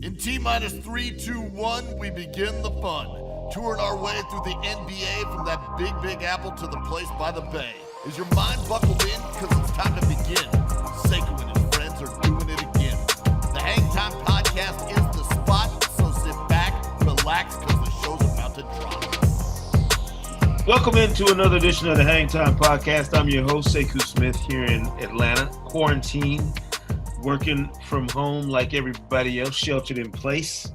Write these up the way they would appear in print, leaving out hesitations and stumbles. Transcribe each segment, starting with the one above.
In T-minus 3, 2, 1, we begin the fun. Touring our way through the NBA from that big apple to the place by the bay. Is your mind buckled in? Because it's time to begin. Sekou and his friends are doing it again. The Hang Time Podcast is the spot, so sit back, relax, because the show's about to drop. Welcome into another edition of the Hang Time Podcast. I'm your host, Sekou Smith, here in Atlanta, quarantined, working from home like everybody else, sheltered in place.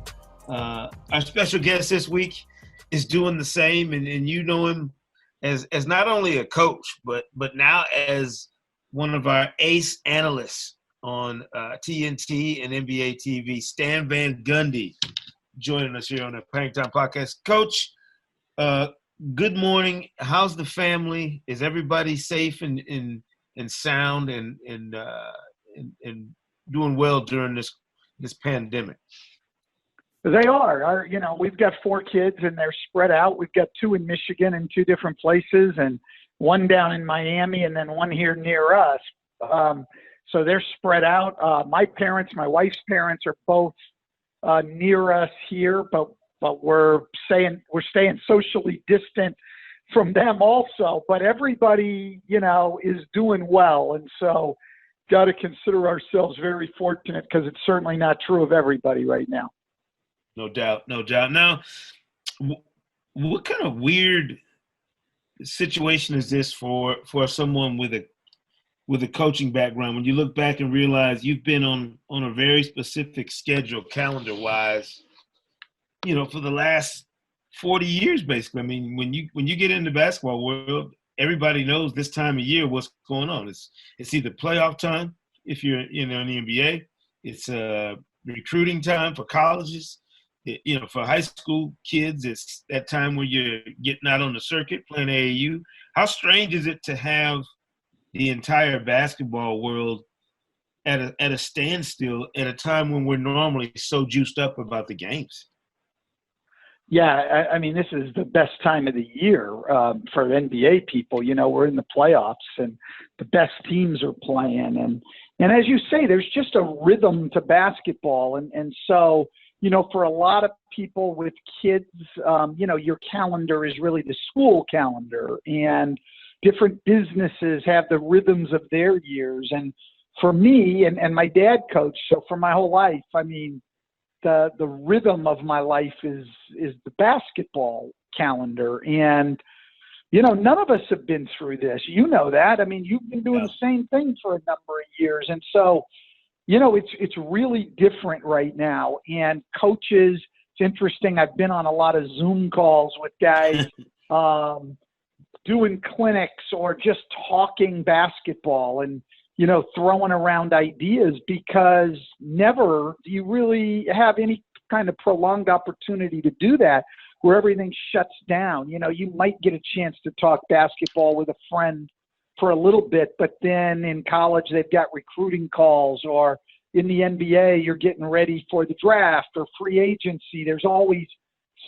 Our special guest this week is doing the same, and you know him as not only a coach, but now as one of our ace analysts on TNT and NBA TV, Stan Van Gundy, joining us here on the Hang Time Podcast. Coach, good morning. How's the family? Is everybody safe and sound and doing well during this pandemic? They are. We've got 4 kids and they're spread out. We've got 2 in Michigan in 2 different places, and 1 down in Miami, and then 1 here near us. So they're spread out. My parents, my wife's parents, are both near us here, but we're staying socially distant from them also. But everybody, is doing well, and so got to consider ourselves very fortunate, because it's certainly not true of everybody right now. No doubt. Now, what kind of weird situation is this for someone with a coaching background? When you look back and realize you've been on a very specific schedule, calendar-wise, for the last 40 years, basically. I mean, when you get in the basketball world, everybody knows this time of year what's going on. It's either playoff time if you're in the NBA. It's recruiting time for colleges. For high school kids, it's that time where you're getting out on the circuit, playing AAU. How strange is it to have the entire basketball world at a standstill at a time when we're normally so juiced up about the games? Yeah, I mean, this is the best time of the year for NBA people. We're in the playoffs, and the best teams are playing. And as you say, there's just a rhythm to basketball. And so, for a lot of people with kids, your calendar is really the school calendar. And different businesses have the rhythms of their years. And for me, and my dad coached, so for my whole life, I mean, the rhythm of my life is the basketball calendar. And, none of us have been through this. You know that. I mean, you've been doing the same thing for a number of years. And so, it's really different right now. And coaches, it's interesting. I've been on a lot of Zoom calls with guys doing clinics or just talking basketball and, throwing around ideas, because never do you really have any kind of prolonged opportunity to do that where everything shuts down. You might get a chance to talk basketball with a friend for a little bit, but then in college they've got recruiting calls, or in the NBA you're getting ready for the draft or free agency. There's always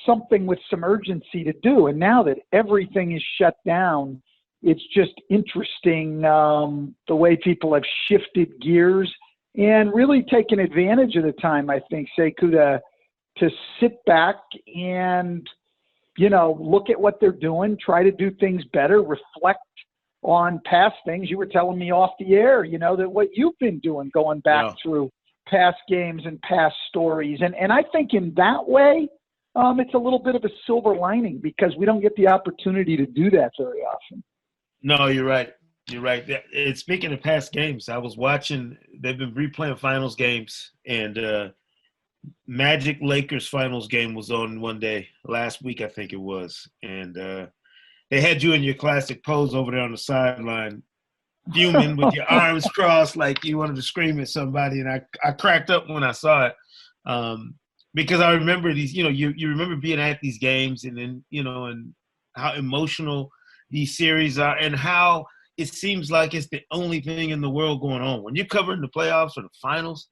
something with some urgency to do. And now that everything is shut down, it's just interesting the way people have shifted gears and really taken advantage of the time, I think, Sekou, to sit back and, look at what they're doing, try to do things better, reflect on past things. You were telling me off the air, that what you've been doing, going back through past games and past stories. And I think in that way, it's a little bit of a silver lining, because we don't get the opportunity to do that very often. No, you're right. You're right. Speaking of past games, I was watching, they've been replaying finals games, and Magic Lakers finals game was on one day last week, I think it was. And they had you in your classic pose over there on the sideline, fuming with your arms crossed like you wanted to scream at somebody. And I cracked up when I saw it, because I remember these, you remember being at these games, and then, and how emotional these series are, and how it seems like it's the only thing in the world going on. When you're covering the playoffs or the finals,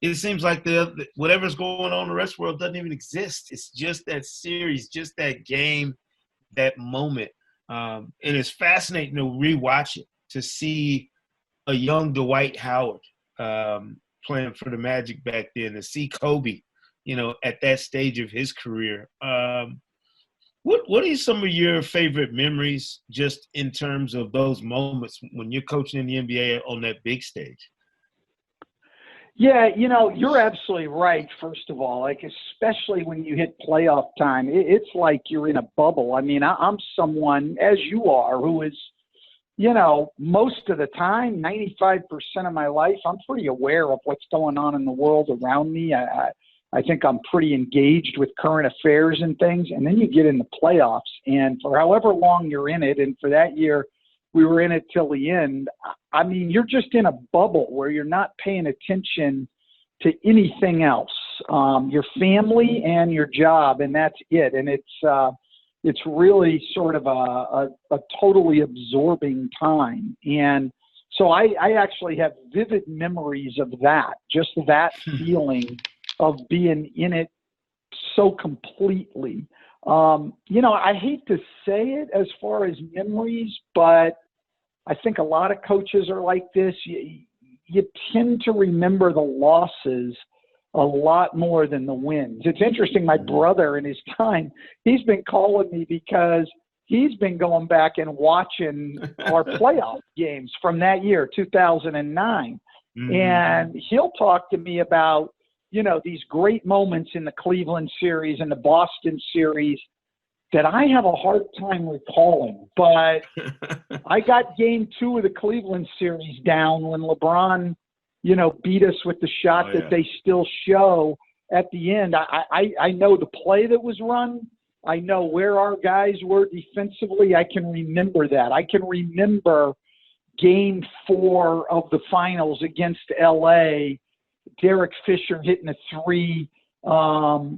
it seems like whatever's going on in the rest of the world doesn't even exist. It's just that series, just that game, that moment. And it's fascinating to rewatch it, to see a young Dwight Howard playing for the Magic back then, to see Kobe at that stage of his career. What are some of your favorite memories just in terms of those moments when you're coaching in the NBA on that big stage? Yeah, you're absolutely right, first of all. Like, especially when you hit playoff time, it's like you're in a bubble. I mean, I'm someone, as you are, who is, most of the time, 95% of my life, I'm pretty aware of what's going on in the world around me. I think I'm pretty engaged with current affairs and things. And then you get in the playoffs, and for however long you're in it, and for that year, we were in it till the end. I mean, you're just in a bubble where you're not paying attention to anything else, your family and your job, and that's it. And it's really sort of a totally absorbing time. And so I actually have vivid memories of that, just that feeling of being in it so completely. I hate to say it as far as memories, but I think a lot of coaches are like this. You tend to remember the losses a lot more than the wins. It's interesting. My brother in his time, he's been calling me because he's been going back and watching our playoff games from that year, 2009. Mm-hmm. And he'll talk to me about, these great moments in the Cleveland series and the Boston series that I have a hard time recalling. But I got game 2 of the Cleveland series down when LeBron, beat us with the shot that they still show at the end. I know the play that was run. I know where our guys were defensively. I can remember that. I can remember game 4 of the finals against LA, Derek Fisher hitting a 3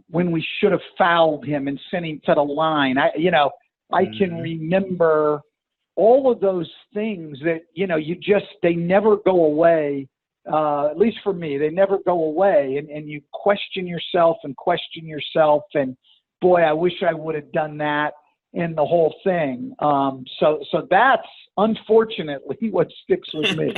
when we should have fouled him and sent him to the line. I can remember all of those things that, they never go away. At least for me, they never go away. And you question yourself. And boy, I wish I would have done that and the whole thing. So that's unfortunately what sticks with me.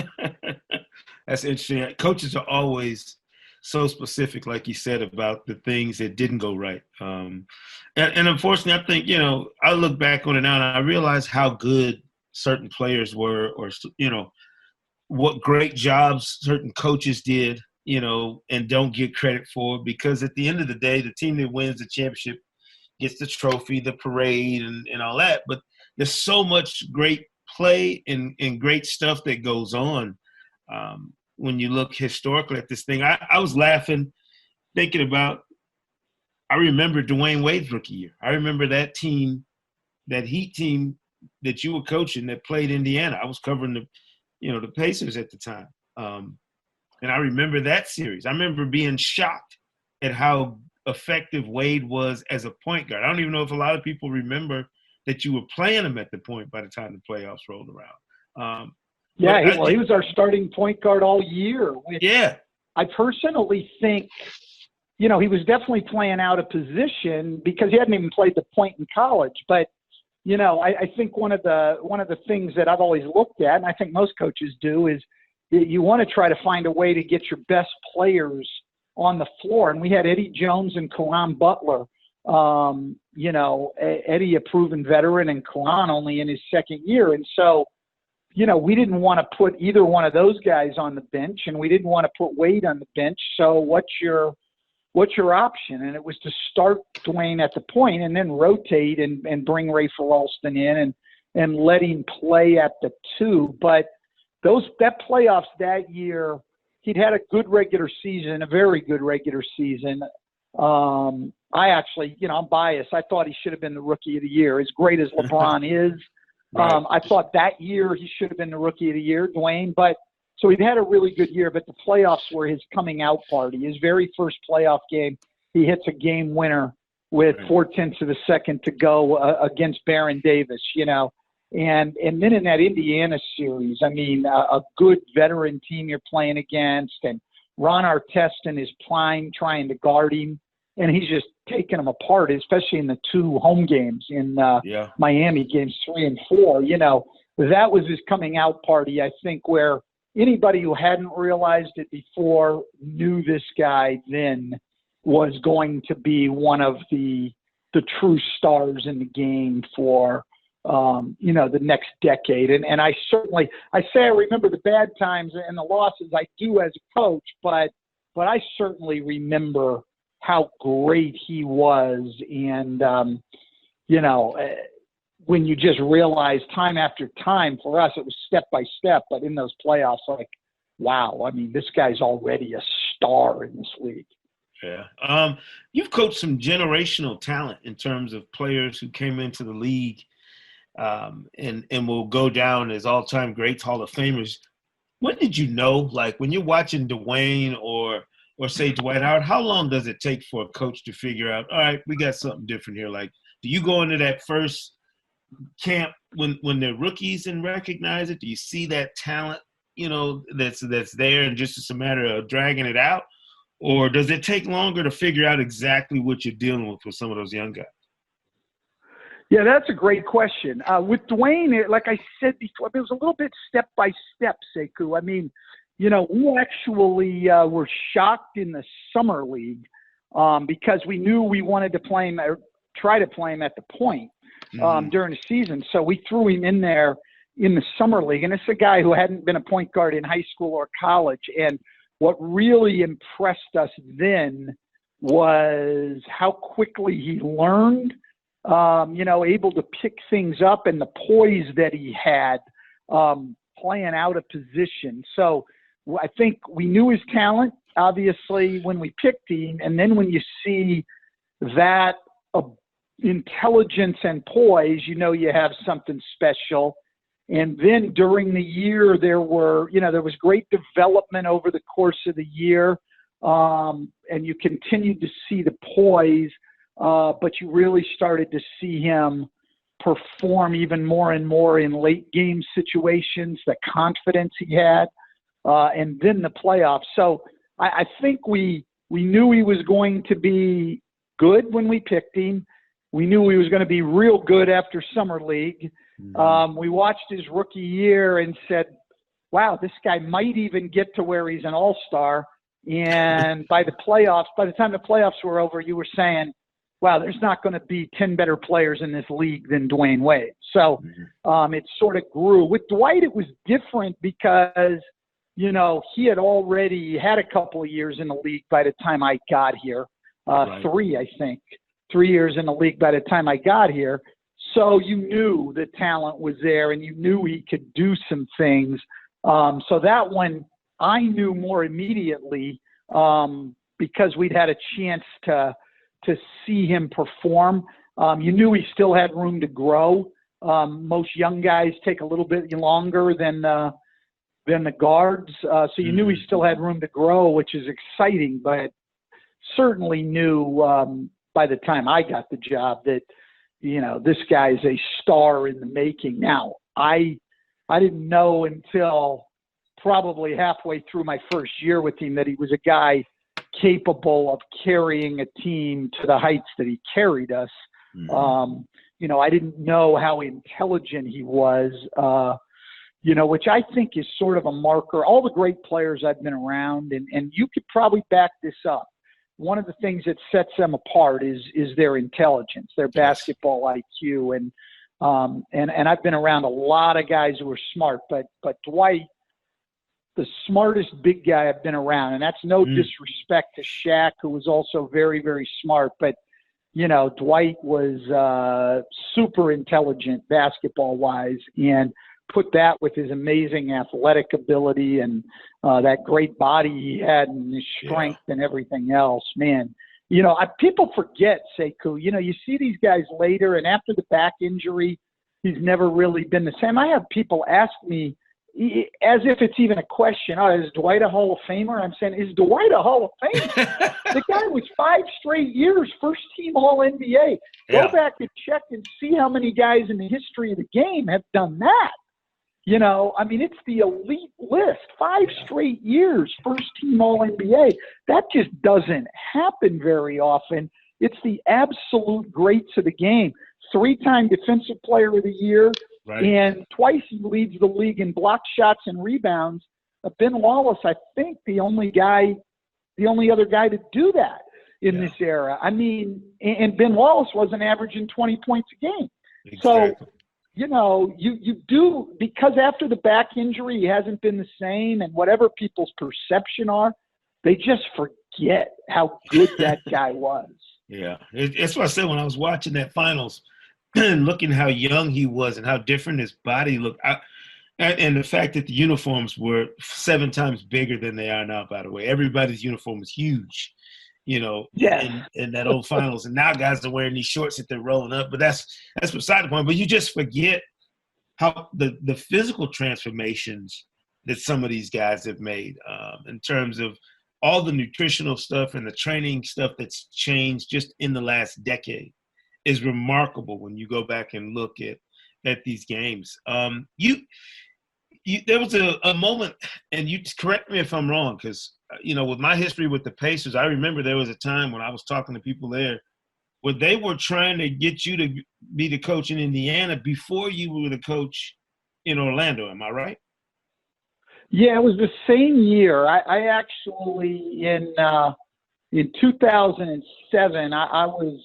That's interesting. Coaches are always so specific, like you said, about the things that didn't go right. And unfortunately, I think, I look back on it now and I realize how good certain players were, or, what great jobs certain coaches did, and don't get credit for, because at the end of the day, the team that wins the championship gets the trophy, the parade, and all that. But there's so much great play and great stuff that goes on. When you look historically at this thing, I was laughing, thinking about, I remember Dwayne Wade's rookie year. I remember that team, that Heat team that you were coaching that played Indiana. I was covering the Pacers at the time. And I remember that series. I remember being shocked at how effective Wade was as a point guard. I don't even know if a lot of people remember that you were playing him at the point by the time the playoffs rolled around. He was our starting point guard all year. I personally think, he was definitely playing out of position because he hadn't even played the point in college. But, I think one of the things that I've always looked at, and I think most coaches do, is you want to try to find a way to get your best players on the floor. And we had Eddie Jones and Karan Butler. Eddie, a proven veteran, and Karan only in his second year. And so, we didn't want to put either one of those guys on the bench, and we didn't want to put Wade on the bench. So what's your option? And it was to start Dwayne at the point and then rotate and bring Rafer Alston in and let him play at the 2. But that playoffs that year, he'd had a good regular season, a very good regular season. I actually, I'm biased. I thought he should have been the rookie of the year, as great as LeBron is. Right. I thought that year he should have been the rookie of the year, Dwayne. But so he'd had a really good year, but the playoffs were his coming out party. His very first playoff game, he hits a game winner with 0.4 of a second to go against Baron Davis, And then in that Indiana series, a good veteran team you're playing against, and Ron Artest in his prime trying to guard him. And he's just taking them apart, especially in the 2 home games in Miami, games 3 and 4. That was his coming out party, I think, where anybody who hadn't realized it before knew this guy then. was going to be one of the true stars in the game for, the next decade. And I remember the bad times and the losses, I do as a coach, but I certainly remember how great he was. And, when you just realize time after time, for us, it was step by step, but in those playoffs, like, wow, I mean, this guy's already a star in this league. Yeah. You've coached some generational talent in terms of players who came into the league and will go down as all-time greats, Hall of Famers. When did you know, like when you're watching Dwayne or say Dwight Howard, how long does it take for a coach to figure out, all right, we got something different here? Like, do you go into that first camp when they're rookies and recognize it? Do you see that talent, that's there and just it's a matter of dragging it out? Or does it take longer to figure out exactly what you're dealing with some of those young guys? Yeah, that's a great question. With Dwayne, like I said before, it was a little bit step by step, Sekou. I mean, we actually were shocked in the summer league because we knew we wanted to play him, or try to play him at the point during the season. So we threw him in there in the summer league. And it's a guy who hadn't been a point guard in high school or college. And what really impressed us then was how quickly he learned, able to pick things up and the poise that he had playing out of position. So I think we knew his talent, obviously, when we picked him. And then when you see that intelligence and poise, you have something special. And then during the year, there was great development over the course of the year. And you continued to see the poise, but you really started to see him perform even more and more in late game situations, the confidence he had, and then the playoffs. So I think we knew he was going to be good when we picked him. We knew he was going to be real good after summer league. We watched his rookie year and said, wow, this guy might even get to where he's an all-star. And by the time the playoffs were over, you were saying, wow, there's not going to be 10 better players in this league than Dwayne Wade. So it sort of grew. With Dwight, it was different because, he had already had a couple of years in the league by the time I got here. Right. 3 years in the league by the time I got here. So you knew the talent was there and you knew he could do some things. So that one I knew more immediately because we'd had a chance to see him perform. You knew he still had room to grow. Most young guys take a little bit longer than the guards. So you knew he still had room to grow, which is exciting, but certainly knew by the time I got the job that, this guy's a star in the making. Now, I didn't know until probably halfway through my first year with him that he was a guy capable of carrying a team to the heights that he carried us. I didn't know how intelligent he was, which I think is sort of a marker. All the great players I've been around, and you could probably back this up. One of the things that sets them apart is their intelligence, their basketball IQ, and I've been around a lot of guys who are smart, but Dwight, the smartest big guy I've been around, and that's no disrespect to Shaq, who was also very, very smart, but Dwight was super intelligent basketball-wise, and put that with his amazing athletic ability and that great body he had and his strength and everything else, man. People forget, Sekou, you see these guys later, and after the back injury, he's never really been the same. I have people ask me, as if it's even a question, is Dwight a Hall of Famer? I'm saying, is Dwight a Hall of Famer? The guy was 5 straight years, first-team All-NBA. Go back and check and see how many guys in the history of the game have done that. It's the elite list. 5 straight years, first-team All-NBA. That just doesn't happen very often. It's the absolute greats of the game. 3-time Defensive Player of the Year, and twice he leads the league in block shots and rebounds. Ben Wallace, I think, the only other guy to do that in this era. I mean, and Ben Wallace wasn't averaging 20 points a game. Exactly. So, you know, you do, because after the back injury, he hasn't been the same, and whatever people's perception are, they just forget how good that guy was. Yeah, it's what I said when I was watching that finals, and looking how young he was and how different his body looked. And the fact that the uniforms were 7 times bigger than they are now, by the way. Everybody's uniform was huge, you know, in that old finals. And now guys are wearing these shorts that they're rolling up. But that's beside the point. But you just forget how the physical transformations that some of these guys have made in terms of all the nutritional stuff and the training stuff that's changed just in the last decade is remarkable when you go back and look at these games. There was a moment, and you correct me if I'm wrong, because, you know, with my history with the Pacers, I remember there was a time when I was talking to people there where they were trying to get you to be the coach in Indiana before you were the coach in Orlando. Am I right? Yeah, it was the same year. I actually, in 2007, I was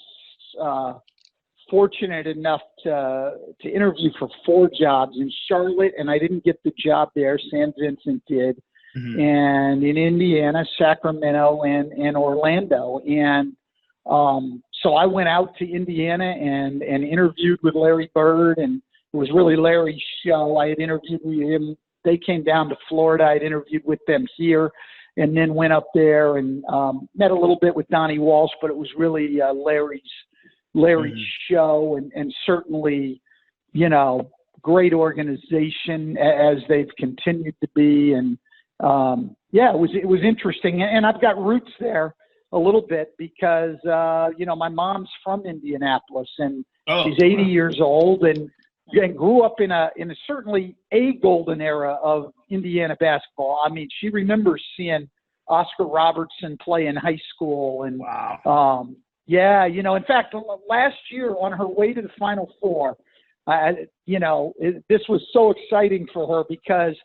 fortunate enough to interview for 4 jobs in Charlotte, and I didn't get the job there. San Vincent did. Mm-hmm. And in Indiana, Sacramento, and Orlando. And so I went out to Indiana and interviewed with Larry Bird, and it was really Larry's show. I had interviewed with him. They came down to Florida. I'd interviewed with them here, and then went up there and met a little bit with Donnie Walsh, but it was really Larry's show, and certainly, you know, great organization as they've continued to be. And it was interesting. And I've got roots there a little bit because, you know, my mom's from Indianapolis, and she's 80 years old, and grew up in a certainly a golden era of Indiana basketball. I mean, she remembers seeing Oscar Robertson play in high school. And wow. Yeah, you know, in fact, last year on her way to the Final Four, you know, this was so exciting for her because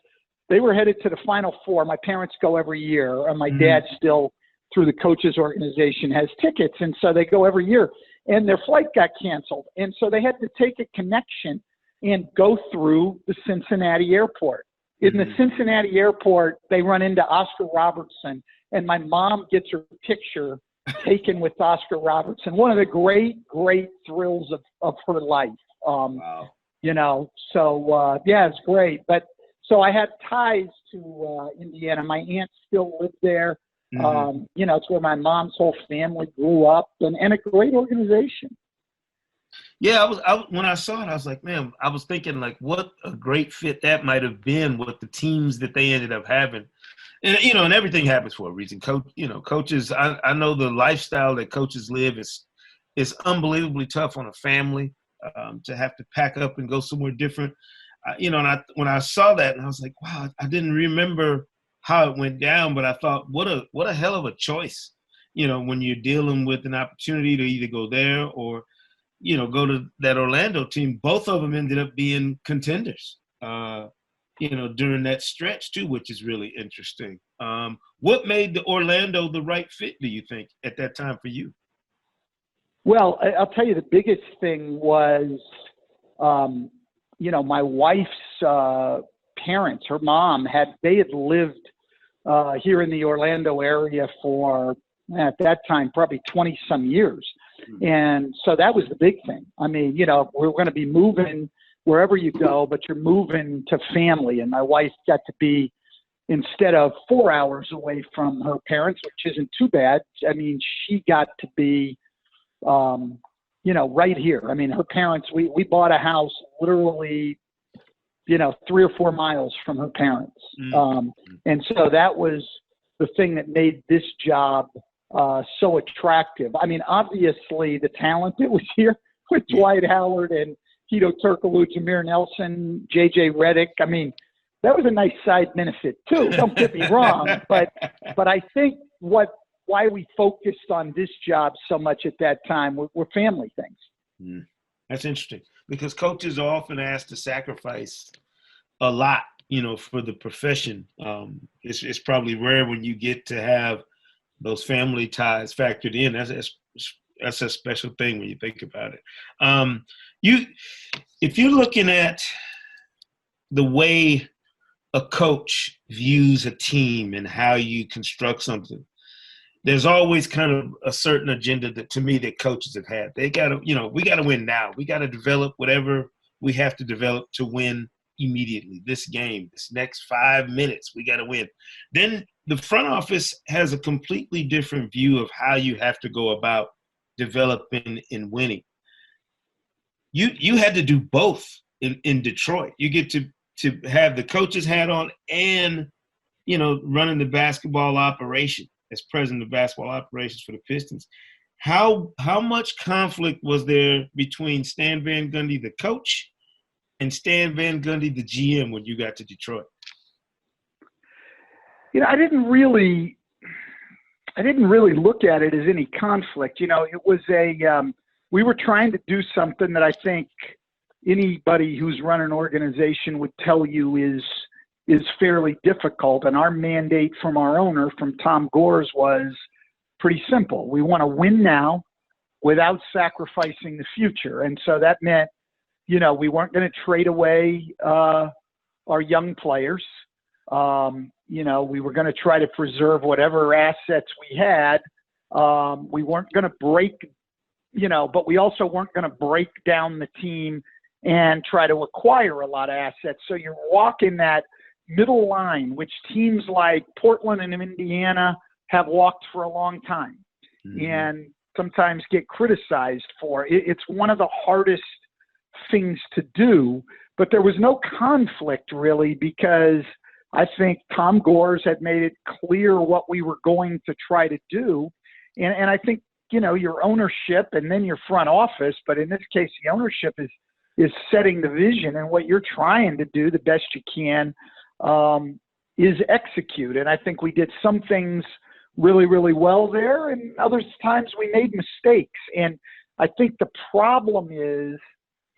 they were headed to the Final Four. My parents go every year, and my dad still, through the coaches organization, has tickets. And so they go every year, and their flight got canceled. And so they had to take a connection and go through the Cincinnati airport. In the Cincinnati airport, they run into Oscar Robertson, and my mom gets her picture taken with Oscar Robertson. One of the great thrills of her life. Wow. You know, so it's great. But so I had ties to Indiana. My aunt still lived there. You know, it's where my mom's whole family grew up, and a great organization. Yeah, when I saw it, I was like, man, I was thinking, like, what a great fit that might have been with the teams that they ended up having. And, you know, and everything happens for a reason. Coaches, I know the lifestyle that coaches live is unbelievably tough on a family, to have to pack up and go somewhere different. You know, and when I saw that, and I was like, wow, I didn't remember how it went down, but I thought, what a hell of a choice, you know, when you're dealing with an opportunity to either go there or, you know, go to that Orlando team. Both of them ended up being contenders, you know, during that stretch too, which is really interesting. What made the Orlando the right fit, do you think, at that time for you? Well, I'll tell you, the biggest thing was, you know, my wife's parents, her mom, they had lived here in the Orlando area for, at that time, probably 20-some years. And so that was the big thing. I mean, you know, we're going to be moving wherever you go, but you're moving to family. And my wife got to be, instead of 4 hours away from her parents, which isn't too bad, I mean, she got to be, you know, right here. I mean, her parents, we bought a house literally, you know, 3 or 4 miles from her parents. And so that was the thing that made this job so attractive. I mean, obviously the talent that was here with Dwight Howard and Tito Turkoglu, Jameer Nelson, J.J. Redick. I mean, that was a nice side benefit too. Don't get me wrong, but I think why we focused on this job so much at that time were family things. That's interesting, because coaches are often asked to sacrifice a lot, you know, for the profession. It's probably rare when you get to have those family ties factored in. That's a special thing when you think about it. If you're looking at the way a coach views a team and how you construct something, there's always kind of a certain agenda that, to me, that coaches have had. They got to, we got to win now. We got to develop whatever we have to develop to win immediately. This game, this next 5 minutes, we got to win. Then the front office has a completely different view of how you have to go about developing and winning. You had to do both in Detroit. You get to have the coach's hat on and, running the basketball operation as president of basketball operations for the Pistons. How much conflict was there between Stan Van Gundy, the coach, and Stan Van Gundy, the GM, when you got to Detroit? I didn't really look at it as any conflict. It was we were trying to do something that I think anybody who's run an organization would tell you is fairly difficult. And our mandate from our owner, from Tom Gores, was pretty simple. We want to win now without sacrificing the future. And so that meant, we weren't going to trade away our young players. We were going to try to preserve whatever assets we had. We weren't going to break, but we also weren't going to break down the team and try to acquire a lot of assets. So you're walking that middle line, which teams like Portland and Indiana have walked for a long time, and sometimes get criticized for. It's one of the hardest things to do, but there was no conflict really, because I think Tom Gores had made it clear what we were going to try to do. And I think, your ownership and then your front office, but in this case, the ownership is setting the vision, and what you're trying to do the best you can is execute. And I think we did some things really, really well there, and other times we made mistakes. And I think the problem is,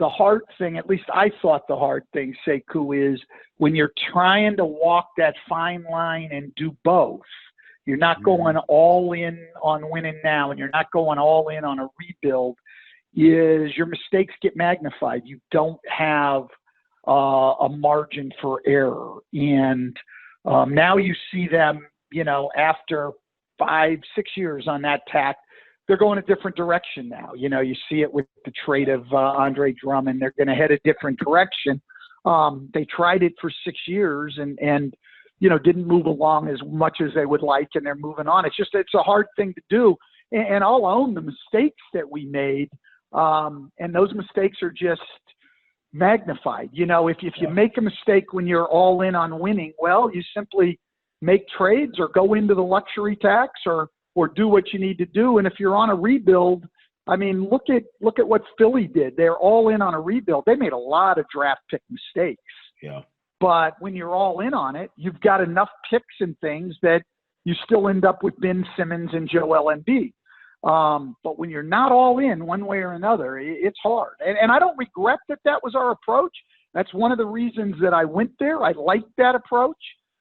the hard thing, at least I thought the hard thing, Sekou, is when you're trying to walk that fine line and do both. You're not going all in on winning now, and you're not going all in on a rebuild, is your mistakes get magnified. You don't have a margin for error. And now you see them, after 5-6 years on that tack, they're going a different direction now. You see it with the trade of Andre Drummond. They're going to head a different direction. They tried it for 6 years and didn't move along as much as they would like, and they're moving on. It's a hard thing to do. And I'll own the mistakes that we made. And those mistakes are just magnified. If you make a mistake when you're all in on winning, well, you simply make trades or go into the luxury tax or do what you need to do. And if you're on a rebuild, I mean, look at what Philly did. They're all in on a rebuild. They made a lot of draft pick mistakes. Yeah. But when you're all in on it, you've got enough picks and things that you still end up with Ben Simmons and Joel Embiid. But when you're not all in one way or another, it's hard. And I don't regret that was our approach. That's one of the reasons that I went there. I liked that approach.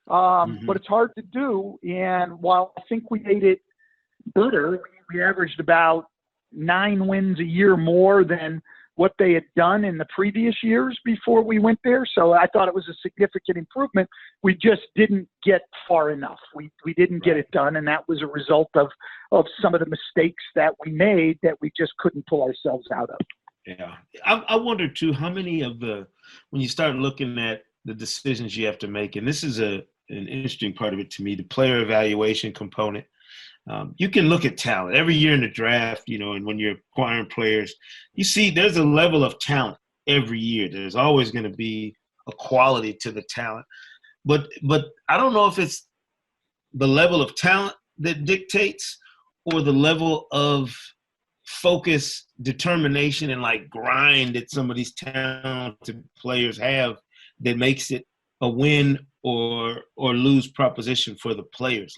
But it's hard to do. And while I think we made it better, we averaged about 9 wins a year more than what they had done in the previous years before we went there. So I thought it was a significant improvement. We just didn't get far enough. We didn't get it done, and that was a result of some of the mistakes that we made that we just couldn't pull ourselves out of. Yeah. I wonder, too, how many of when you start looking at the decisions you have to make, and this is an interesting part of it to me, the player evaluation component. You can look at talent every year in the draft, and when you're acquiring players, you see there's a level of talent every year. There's always going to be a quality to the talent. But I don't know if it's the level of talent that dictates or the level of focus, determination, and grind that some of these talented players have that makes it a win or lose proposition for the players.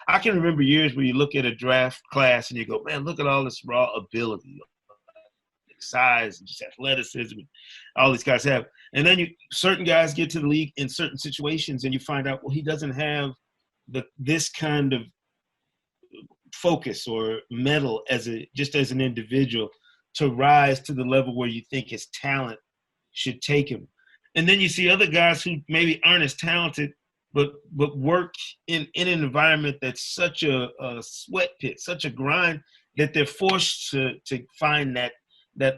I can remember years where you look at a draft class and you go, man, look at all this raw ability, size, and just athleticism all these guys have. And then certain guys get to the league in certain situations and you find out, well, he doesn't have this kind of focus or mettle as an individual to rise to the level where you think his talent should take him. And then you see other guys who maybe aren't as talented, but work in an environment that's such a sweat pit, such a grind, that they're forced to find that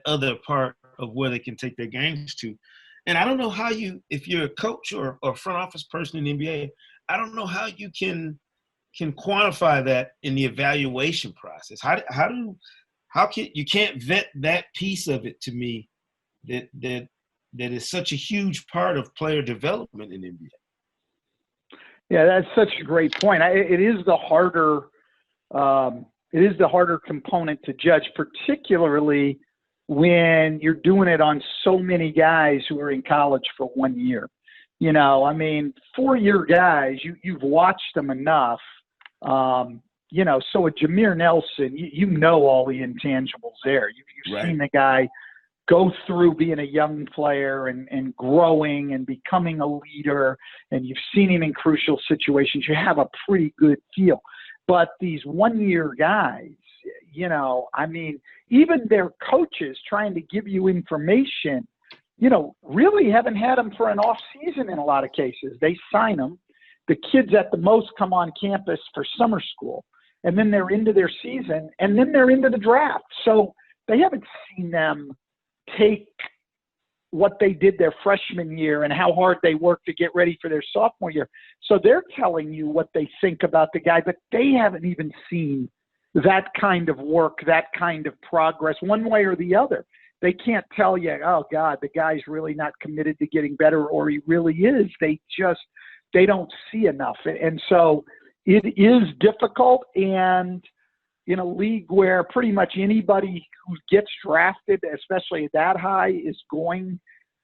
other part of where they can take their games to. And I don't know how if you're a coach or a front office person in the NBA, I don't know how you can quantify that in the evaluation process. How can you can't vet that piece of it to me that is such a huge part of player development in the NBA. Yeah, that's such a great point. It is the harder component to judge, particularly when you're doing it on so many guys who are in college for 1 year. You know, I mean, 4-year guys, you've watched them enough. You know, so a Jameer Nelson, you know all the intangibles there. You've Right. seen the guy go through being a young player and growing and becoming a leader, and you've seen him in crucial situations. You have a pretty good feel. But these 1-year guys, you know, I mean, even their coaches trying to give you information, you know, really haven't had them for an off season in a lot of cases. They sign them. The kids at the most come on campus for summer school, and then they're into their season, and then they're into the draft. So they haven't seen them take what they did their freshman year and how hard they worked to get ready for their sophomore year. So they're telling you what they think about the guy, but they haven't even seen that kind of work, that kind of progress one way or the other. They can't tell you, oh God, the guy's really not committed to getting better, or he really is. They don't see enough. And so it is difficult. And in a league where pretty much anybody who gets drafted, especially at that high, is going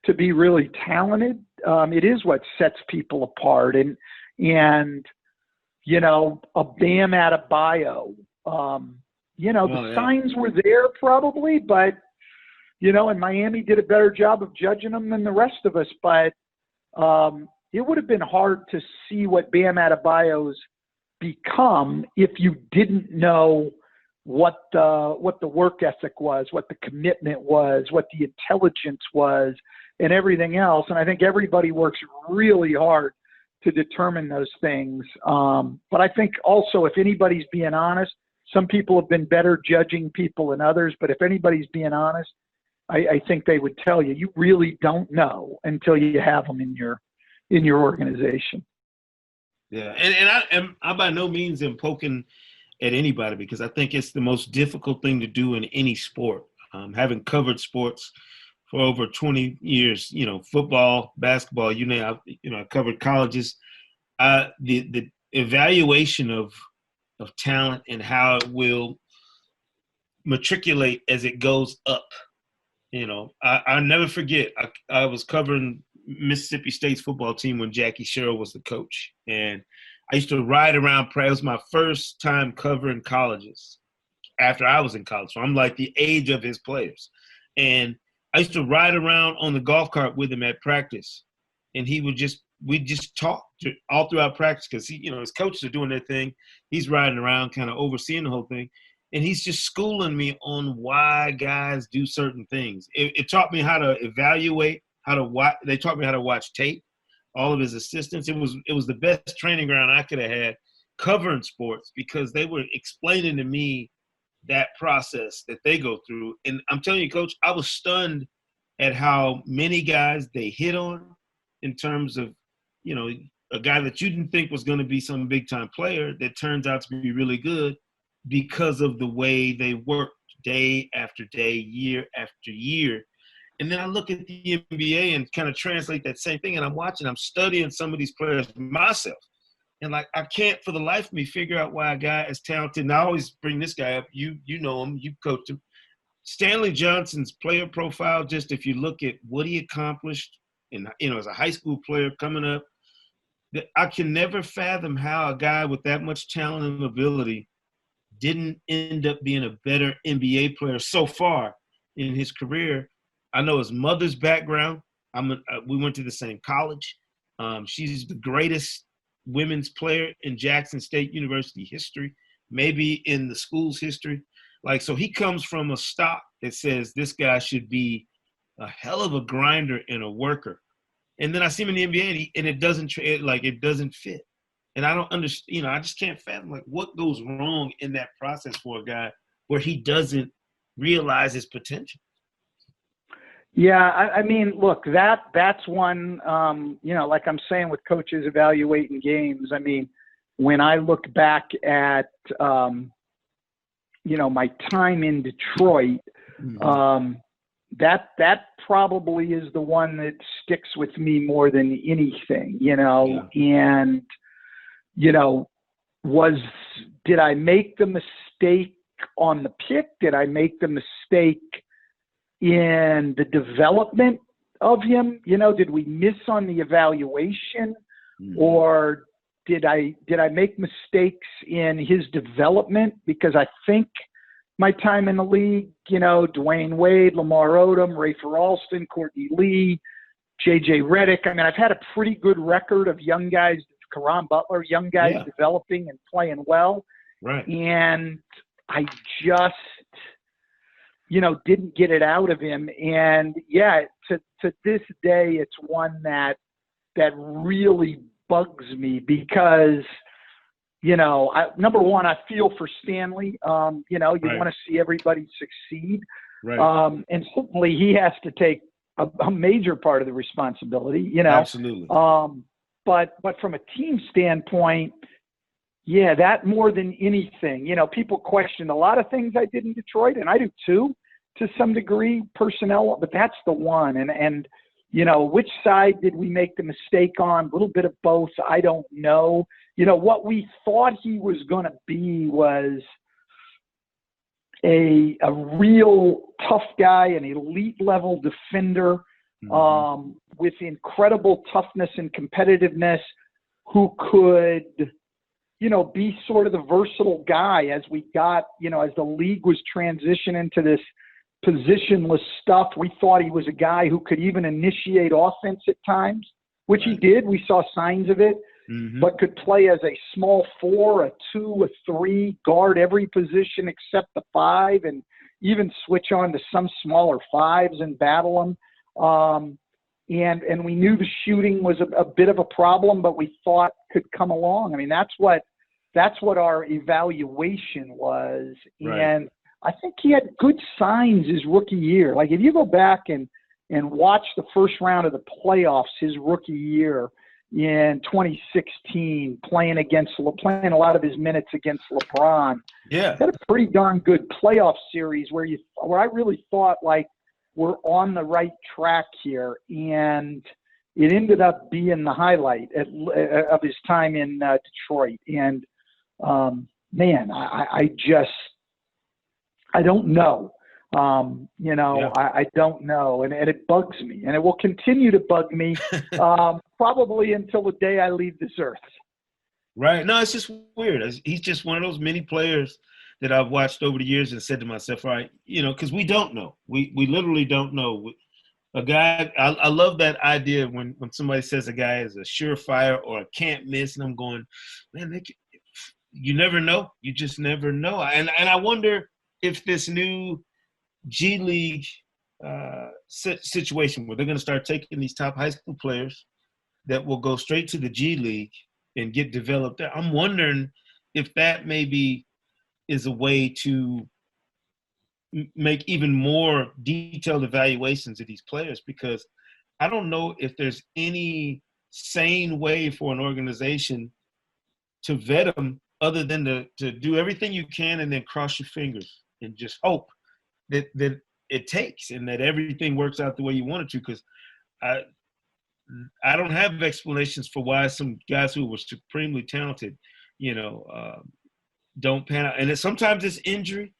to be really talented, it is what sets people apart. And you know, a Bam Adebayo, you know, the signs were there probably, but, you know, and Miami did a better job of judging them than the rest of us. But it would have been hard to see what Bam Adebayo's become if you didn't know what the work ethic was, what the commitment was, what the intelligence was, and everything else. And I think everybody works really hard to determine those things. But I think also, if anybody's being honest, some people have been better judging people than others. But if anybody's being honest, I think they would tell you, you really don't know until you have them in your organization. Yeah, and I by no means am poking at anybody, because I think it's the most difficult thing to do in any sport. Having covered sports for over 20 years, you know, football, basketball, I covered colleges. The evaluation of talent and how it will matriculate as it goes up. You know, I'll never forget. I was covering Mississippi State's football team when Jackie Sherrill was the coach, and I used to ride around. It was my first time covering colleges after I was in college, so I'm like the age of his players. And I used to ride around on the golf cart with him at practice, and we'd just talk all throughout practice, because his coaches are doing their thing. He's riding around, kind of overseeing the whole thing. And he's just schooling me on why guys do certain things. It taught me how to evaluate, how to watch. They taught me how to watch tape, all of his assistants. It was the best training ground I could have had covering sports, because they were explaining to me that process that they go through. And I'm telling you, Coach, I was stunned at how many guys they hit on, in terms of, a guy that you didn't think was going to be some big-time player that turns out to be really good, because of the way they worked day after day, year after year. And then I look at the NBA and kind of translate that same thing, and I'm studying some of these players myself. And, I can't for the life of me figure out why a guy as talented, and I always bring this guy up, you know him, you coached him. Stanley Johnson's player profile, just if you look at what he accomplished as a high school player coming up, I can never fathom how a guy with that much talent and ability didn't end up being a better NBA player so far in his career. I know his mother's background. We went to the same college. She's the greatest women's player in Jackson State University history. maybe in the school's history. Like, so he comes from a stock that says this guy should be a hell of a grinder and a worker. And then I see him in the NBA, and it doesn't fit. And I don't understand. I just can't fathom like what goes wrong in that process for a guy where he doesn't realize his potential. Yeah, I mean, look, that's one. Like I'm saying with coaches evaluating games. I mean, when I look back at my time in Detroit, that probably is the one that sticks with me more than anything. And did I make the mistake on the pick? Did I make the mistake in the development of him? Did we miss on the evaluation, or did I make mistakes in his development? Because I think my time in the league, Dwayne Wade, Lamar Odom, Rafer Alston, Courtney Lee, J.J. Redick. I mean, I've had a pretty good record of young guys, Caron Butler, young guys developing and playing well. Right. And I just, didn't get it out of him. And to this day, it's one that really bugs me because, number one, I feel for Stanley. You want to see everybody succeed. Right. And certainly he has to take a major part of the responsibility, Absolutely. But from a team standpoint, that more than anything, people question a lot of things I did in Detroit, and I do too, to some degree, personnel, but that's the one. And which side did we make the mistake on? A little bit of both. I don't know. What we thought he was going to be was a real tough guy, an elite level defender, with incredible toughness and competitiveness, who could, be sort of the versatile guy as we got, as the league was transitioning to this positionless stuff. We thought he was a guy who could even initiate offense at times, which he did. We saw signs of it, but could play as a small 4, a 2, a 3, guard every position except the 5, and even switch on to some smaller 5s and battle them. And we knew the shooting was a bit of a problem, but we thought could come along. I mean, that's what our evaluation was. Right. And I think he had good signs his rookie year. Like if you go back and watch the first round of the playoffs his rookie year in 2016, playing a lot of his minutes against LeBron. Yeah. Had a pretty darn good playoff series where I really thought like we're on the right track here, and it ended up being the highlight of his time in Detroit. And man, I don't know. I don't know. And it bugs me. And it will continue to bug me probably until the day I leave this earth. Right. No, it's just weird. He's just one of those many players that I've watched over the years and said to myself, all right, because we don't know. We literally don't know. A guy, I love that idea when somebody says a guy is a surefire or a can't miss, and I'm going, man, you never know. You just never know. And I wonder if this new G League situation where they're going to start taking these top high school players that will go straight to the G League and get developed there. I'm wondering if that maybe is a way to make even more detailed evaluations of these players, because I don't know if there's any sane way for an organization to vet them other than to do everything you can and then cross your fingers and just hope that it takes and that everything works out the way you want it to. Because I don't have explanations for why some guys who were supremely talented, don't pan out. And sometimes it's injury,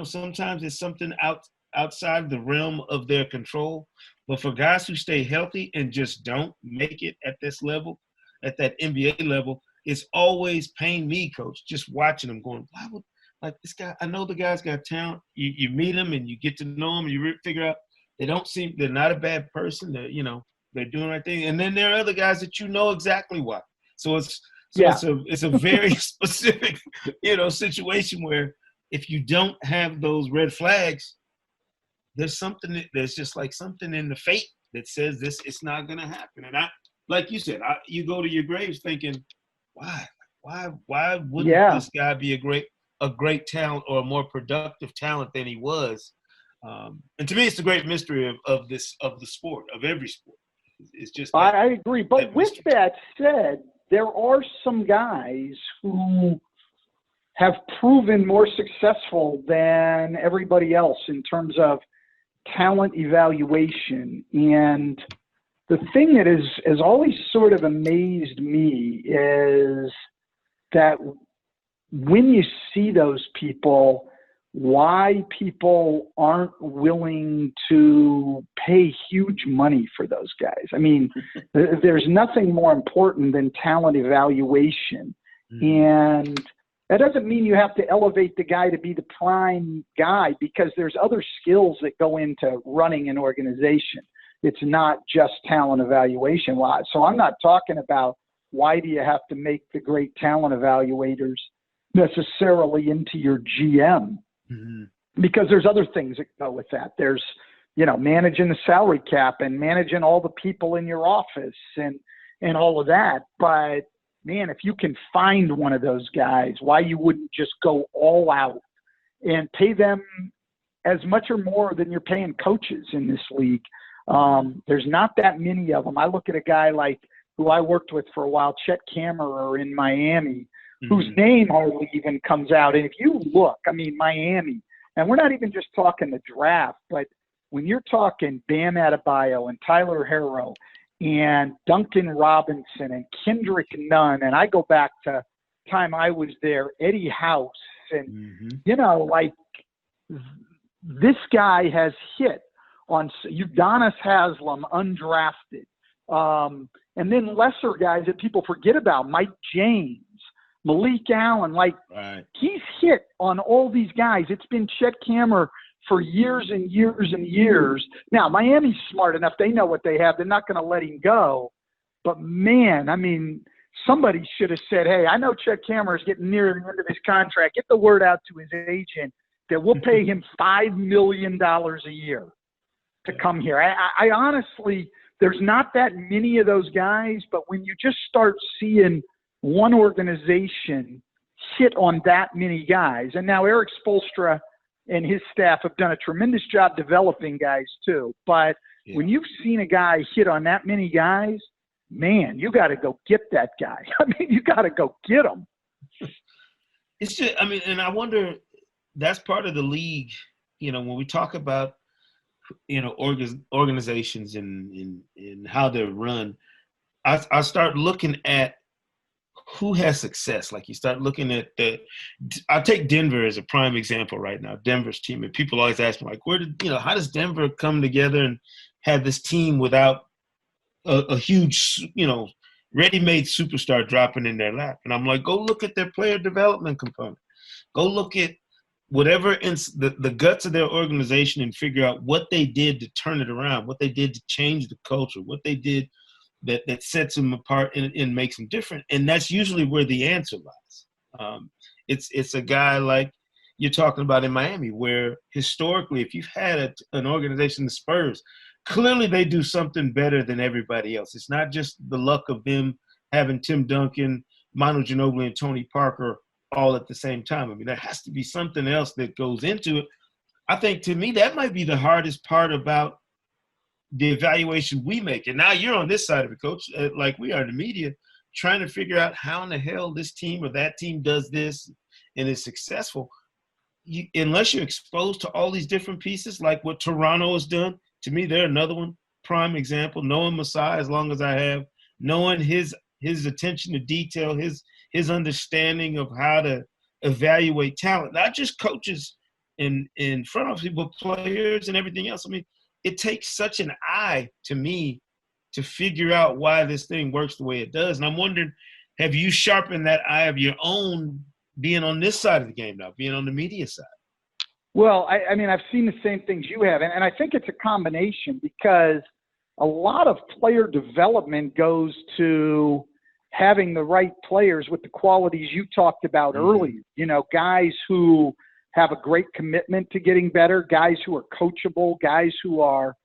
sometimes it's something outside the realm of their control. But for guys who stay healthy and just don't make it at this level, at that NBA level, it's always pained me, Coach, just watching them going, why would, like this guy, I know the guy's got talent. You meet him and you get to know him and you figure out they're not a bad person. They're doing the right thing. And then there are other guys that exactly why. So So Yeah. it's a very specific, situation where if you don't have those red flags, there's just like something in the fate that says this, it's not going to happen. And like you said, you go to your graves thinking, why wouldn't Yeah. this guy be a great talent or a more productive talent than he was? And to me, it's the great mystery of the sport, of every sport. It's just that, I agree. But that with mystery. that said, there are some guys who have proven more successful than everybody else in terms of talent evaluation. And the thing that has always sort of amazed me is that when you see those people, why people aren't willing to pay huge money for those guys. I mean, there's nothing more important than talent evaluation. And that doesn't mean you have to elevate the guy to be the prime guy, because there's other skills that go into running an organization. It's not just talent evaluation. So I'm not talking about why do you have to make the great talent evaluators necessarily into your GM, because there's other things that go with that. There's, managing the salary cap and managing all the people in your office and all of that. But man, if you can find one of those guys, why you wouldn't just go all out and pay them as much or more than you're paying coaches in this league? There's not that many of them. I look at a guy like who I worked with for a while, Chet Kammerer in Miami, whose name hardly even comes out. And if you look, Miami, and we're not even just talking the draft, but when you're talking Bam Adebayo and Tyler Herro and Duncan Robinson and Kendrick Nunn, and I go back to time I was there, Eddie House, and this guy has hit on Udonis Haslem, undrafted, and then lesser guys that people forget about, Mike James, Malik Allen, he's hit on all these guys. It's been Chet Kammerer for years and years and years. Now, Miami's smart enough. They know what they have. They're not going to let him go. But, man, somebody should have said, hey, I know Chet Kammerer is getting near the end of his contract. Get the word out to his agent that we'll pay him $5 million a year to come here. I honestly, there's not that many of those guys, but when you just start seeing one organization hit on that many guys, and now Eric Spoelstra and his staff have done a tremendous job developing guys too. But when you've seen a guy hit on that many guys, man, you got to go get that guy. You got to go get him. It's just, and I wonder, that's part of the league, when we talk about, organizations and how they're run, I start looking at who has success. Like you start looking at I'll take Denver as a prime example right now, Denver's team. And people always ask me, how does Denver come together and have this team without a huge, ready-made superstar dropping in their lap? And I'm like, go look at their player development component. Go look at whatever the guts of their organization and figure out what they did to turn it around, what they did to change the culture, what they did that sets them apart and makes them different. And that's usually where the answer lies. It's a guy like you're talking about in Miami, where historically, if you've had an organization, the Spurs, clearly they do something better than everybody else. It's not just the luck of them having Tim Duncan, Manu Ginobili, and Tony Parker all at the same time. There has to be something else that goes into it. I think, to me, that might be the hardest part about the evaluation we make. And now you're on this side of it, Coach, like we are in the media, trying to figure out how in the hell this team or that team does this and is successful. Unless you're exposed to all these different pieces, like what Toronto has done, to me, they're another one, prime example. Knowing Masai as long as I have, knowing his attention to detail, his understanding of how to evaluate talent, not just coaches in front of people, players and everything else. It takes such an eye, to me, to figure out why this thing works the way it does. And I'm wondering, have you sharpened that eye of your own being on this side of the game now, being on the media side? Well, I've seen the same things you have. And I think it's a combination, because a lot of player development goes to having the right players with the qualities you talked about earlier. You know, guys who have a great commitment to getting better, guys who are coachable, guys who are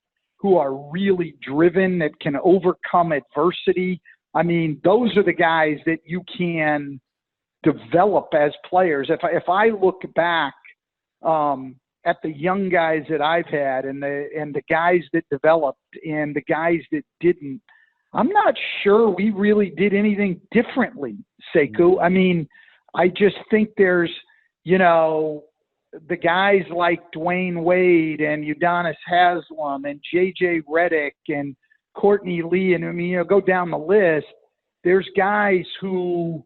really driven, that can overcome adversity. I mean, those are the guys that you can develop as players. If I look back at the young guys that I've had and the guys that developed and the guys that didn't, I'm not sure we really did anything differently, Sekou. I mean, I just think there's, you know, the guys like Dwayne Wade and Udonis Haslem and J.J. Redick and Courtney Lee, and I mean, you know, go down the list. There's guys who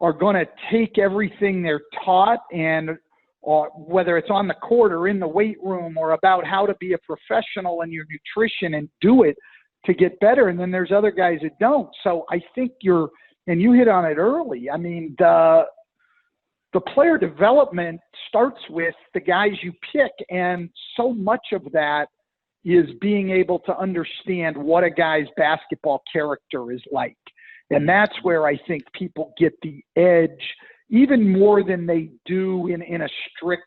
are going to take everything they're taught, and whether it's on the court or in the weight room or about how to be a professional in your nutrition, and do it to get better. And then there's other guys that don't. So I think and you hit on it early. I mean, the player development starts with the guys you pick, and so much of that is being able to understand what a guy's basketball character is like. And that's where I think people get the edge even more than they do in a strict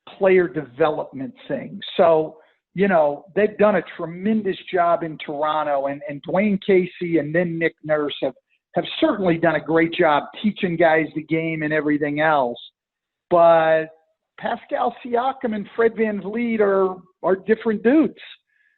player development thing. So, you know, they've done a tremendous job in Toronto, and Dwayne Casey and then Nick Nurse have certainly done a great job teaching guys the game and everything else. But Pascal Siakam and Fred VanVleet are different dudes.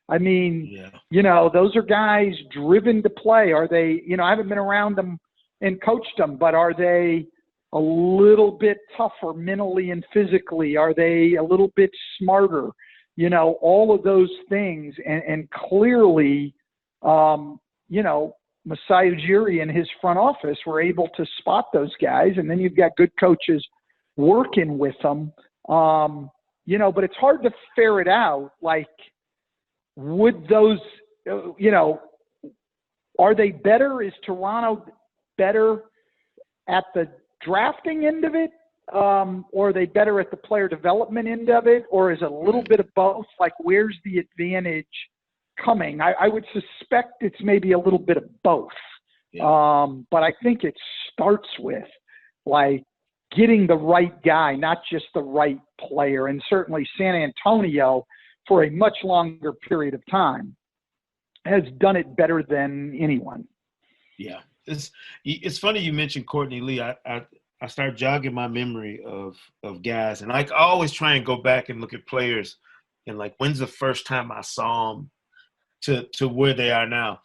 I mean, you know, those are guys driven to play. Are they, you know, I haven't been around them and coached them, but are they a little bit tougher mentally and physically? Are they a little bit smarter? You know, all of those things. And clearly, you know, Masai Ujiri and his front office were able to spot those guys. And then you've got good coaches working with them. You know, but it's hard to ferret out, like, would those, you know, are they better? Is Toronto better at the drafting end of it? Or are they better at the player development end of it? Or is it a little bit of both? Like, where's the advantage coming? I would suspect it's maybe a little bit of both. But I think it starts with, like, getting the right guy, not just the right player. And certainly San Antonio, for a much longer period of time, has done it better than anyone. Yeah. It's funny you mentioned Courtney Lee. I start jogging my memory of guys, and I always try and go back and look at players and, like, when's the first time I saw them to where they are now.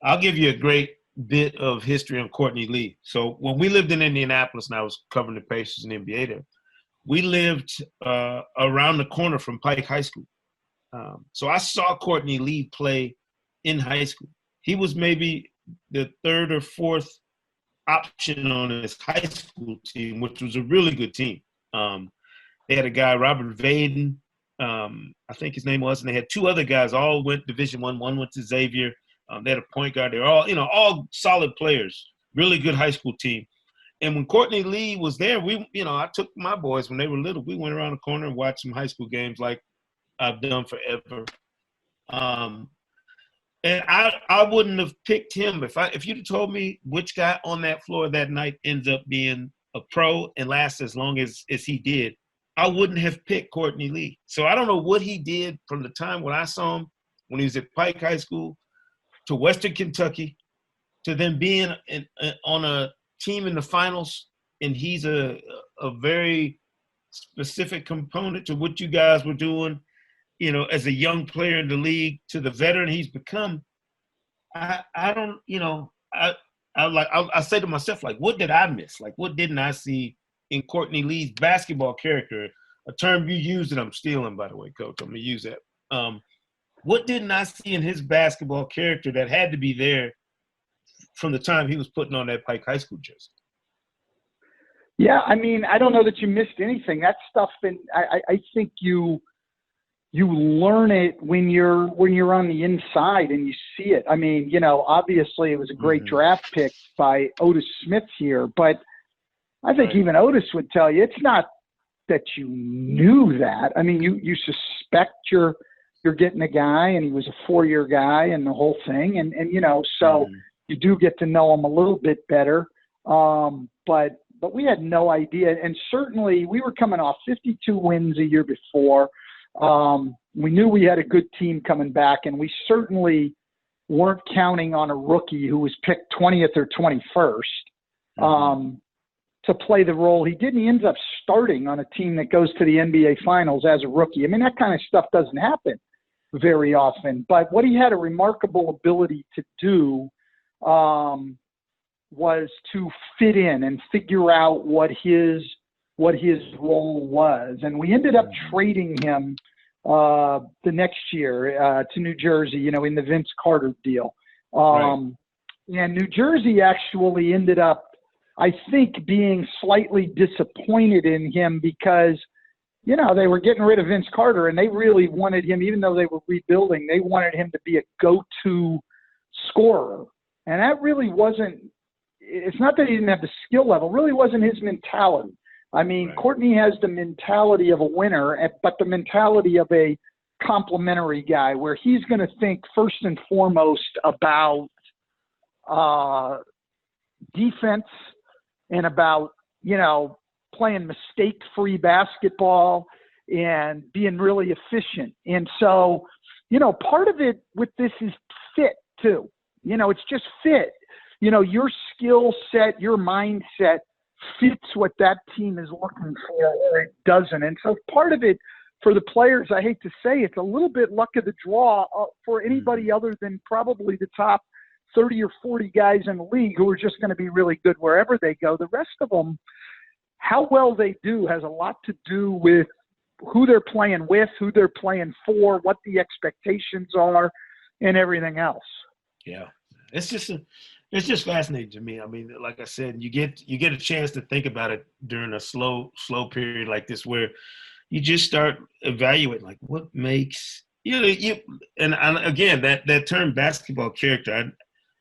I'll give you a great bit of history on Courtney Lee. So when we lived in Indianapolis, and I was covering the Pacers and NBA there, we lived around the corner from Pike High School. So I saw Courtney Lee play in high school. He was maybe the third or fourth option on his high school team, which was a really good team. They had a guy, Robert Vaden, I think his name was, and they had two other guys, all went Division I. One went to Xavier. They had a point guard. They were all, you know, all solid players, really good high school team. And when Courtney Lee was there, I took my boys when they were little. We went around the corner and watched some high school games like I've done forever. And I wouldn't have picked him if you'd have told me which guy on that floor that night ends up being a pro and lasts as long as he did. I wouldn't have picked Courtney Lee. So I don't know what he did from the time when I saw him when he was at Pike High School to Western Kentucky to then being on a team in the finals, and he's a very specific component to what you guys were doing, you know, as a young player in the league to the veteran he's become. I don't, you know, I say to myself, like, what did I miss? Like, what didn't I see in Courtney Lee's basketball character? A term you used that I'm stealing, by the way, Coach. I'm going to use that. What didn't I see in his basketball character that had to be there from the time he was putting on that Pike High School jersey? Yeah, I mean, I don't know that you missed anything. That stuff, I think you learn it when you're on the inside and you see it. I mean, you know, obviously it was a great draft pick by Otis Smith here, but I think even Otis would tell you it's not that you knew that. I mean, you suspect you're getting a guy, and he was a 4-year guy and the whole thing. And you know, so you do get to know him a little bit better. But we had no idea. And certainly we were coming off 52 wins a year before. We knew we had a good team coming back, and we certainly weren't counting on a rookie who was picked 20th or 21st to play the role he did. And he ends up starting on a team that goes to the NBA Finals as a rookie. I mean, that kind of stuff doesn't happen very often. But what he had a remarkable ability to do was to fit in and figure out what his role was. And we ended up trading him the next year to New Jersey, in the Vince Carter deal. And New Jersey actually ended up, I think, being slightly disappointed in him because, they were getting rid of Vince Carter, and they really wanted him, even though they were rebuilding, they wanted him to be a go-to scorer. And that really wasn't, it's not that he didn't have the skill level, really wasn't his mentality. I mean, Courtney has the mentality of a winner, but the mentality of a complimentary guy where he's going to think first and foremost about defense and about, playing mistake-free basketball and being really efficient. And so, part of it with this is fit too. It's just fit. Your skill set, your mindset fits what that team is looking for, or it doesn't. And so part of it for the players, I hate to say, it's a little bit luck of the draw for anybody other than probably the top 30 or 40 guys in the league who are just going to be really good wherever they go. The rest of them, how well they do has a lot to do with who they're playing with, who they're playing for, what the expectations are, and everything else. Yeah. It's just fascinating to me. I mean, like I said, you get a chance to think about it during a slow period like this, where you just start evaluating, like, what makes and again, that term basketball character,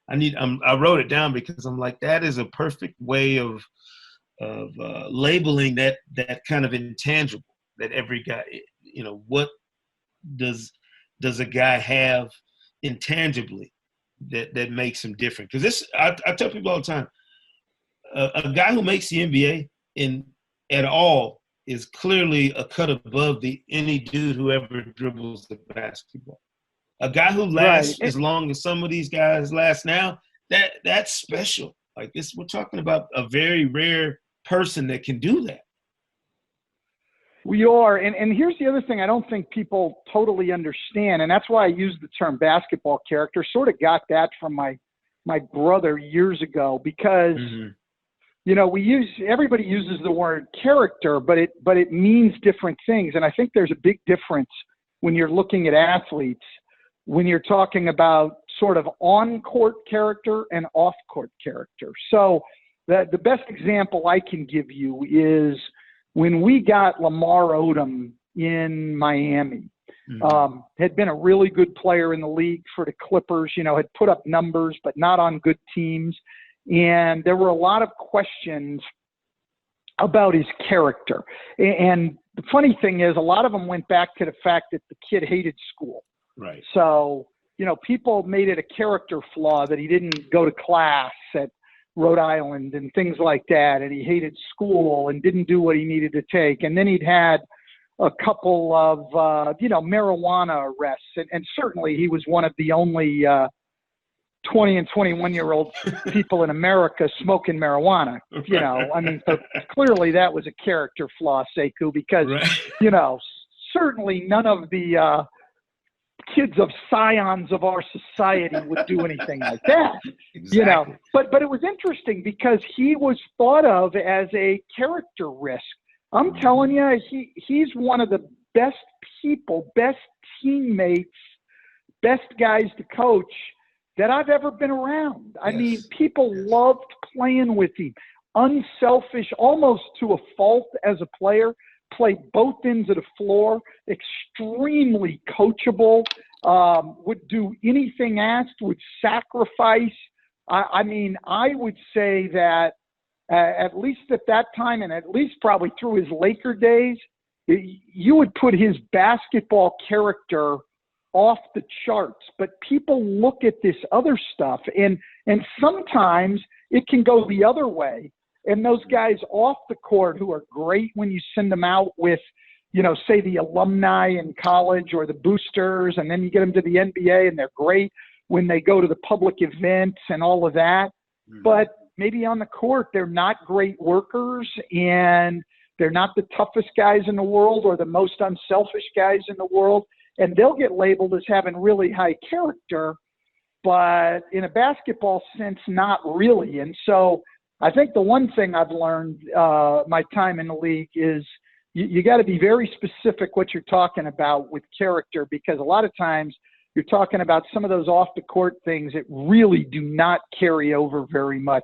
I wrote it down because I'm like, that is a perfect way of labeling that kind of intangible that every guy, what does a guy have intangibly that makes him different? Because I tell people all the time, a guy who makes the NBA at all is clearly a cut above any dude who ever dribbles the basketball. A guy who lasts as long as some of these guys last now, that's special. Like this, we're talking about a very rare person that can do that. We are. And here's the other thing I don't think people totally understand, and that's why I use the term basketball character. Sort of got that from my brother years ago because, everybody uses the word character, but it means different things. And I think there's a big difference when you're looking at athletes, when you're talking about sort of on-court character and off-court character. So the best example I can give you is when we got Lamar Odom in Miami, had been a really good player in the league for the Clippers, had put up numbers, but not on good teams. And there were a lot of questions about his character. And the funny thing is, a lot of them went back to the fact that the kid hated school. Right. So, people made it a character flaw that he didn't go to class at Rhode Island and things like that, and he hated school and didn't do what he needed to take. And then he'd had a couple of, marijuana arrests, and certainly he was one of the only 20 and 21-year-old people in America smoking marijuana. So clearly that was a character flaw, Sekou, because, certainly none of the kids of scions of our society would do anything like that. Exactly. But it was interesting because he was thought of as a character risk. I'm telling you, he's one of the best people, best teammates, best guys to coach that I've ever been around. I mean, people loved playing with him. Unselfish, almost to a fault as a player. Played both ends of the floor, extremely coachable, would do anything asked, would sacrifice. I would say that at least at that time, and at least probably through his Laker days, you would put his basketball character off the charts, but people look at this other stuff, and sometimes it can go the other way. And those guys off the court who are great when you send them out with, say the alumni in college or the boosters, and then you get them to the NBA and they're great when they go to the public events and all of that. Mm-hmm. But maybe on the court, they're not great workers, and they're not the toughest guys in the world or the most unselfish guys in the world. And they'll get labeled as having really high character, but in a basketball sense, not really. And so I think the one thing I've learned my time in the league is you got to be very specific what you're talking about with character, because a lot of times you're talking about some of those off the court things that really do not carry over very much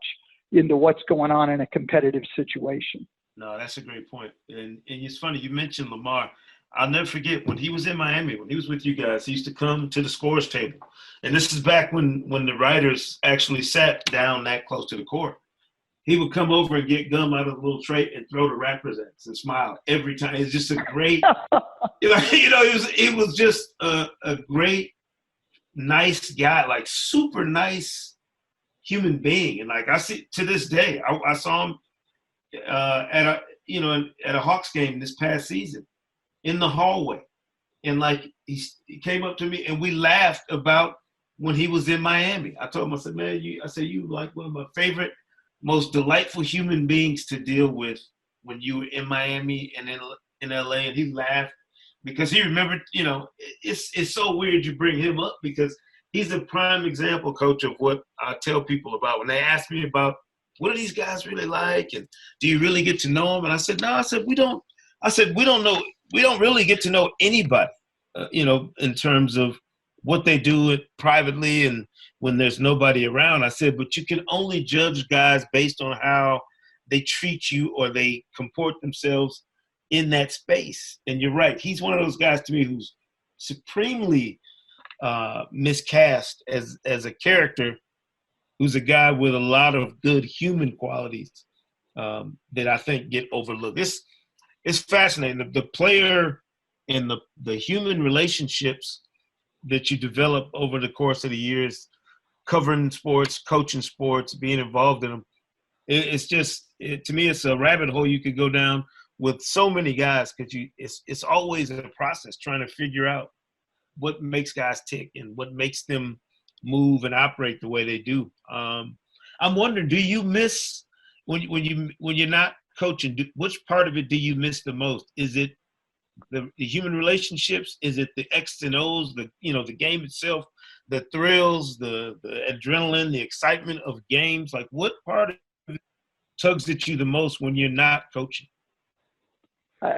into what's going on in a competitive situation. No, that's a great point. And it's funny, you mentioned Lamar. I'll never forget when he was in Miami, when he was with you guys, he used to come to the scores table. And this is back when the writers actually sat down that close to the court. He would come over and get gum out of a little tray and throw to represents and smile every time. It's just a great, it was just a great, nice guy, like super nice human being. And like I see to this day, I saw him at a Hawks game this past season in the hallway. And like he came up to me and we laughed about when he was in Miami. I told him, I said, man, you like one of my favorite, most delightful human beings to deal with when you were in Miami and in LA. And he laughed because he remembered, it's so weird you bring him up because he's a prime example, Coach, of what I tell people about when they ask me about what are these guys really like and do you really get to know them? And I said, no, we don't know. We don't really get to know anybody, in terms of what they do privately and when there's nobody around. I said, but you can only judge guys based on how they treat you or they comport themselves in that space. And you're right. He's one of those guys to me who's supremely miscast as a character, who's a guy with a lot of good human qualities that I think get overlooked. It's fascinating. The player and the human relationships that you develop over the course of the years, covering sports, coaching sports, being involved in them. To me, it's a rabbit hole you could go down with so many guys because it's always a process trying to figure out what makes guys tick and what makes them move and operate the way they do. I'm wondering, do you miss when you're not coaching? Which part of it do you miss the most? Is it the human relationships? Is it the X's and O's? The game itself, the thrills, the adrenaline, the excitement of games? Like, what part of it tugs at you the most when you're not coaching?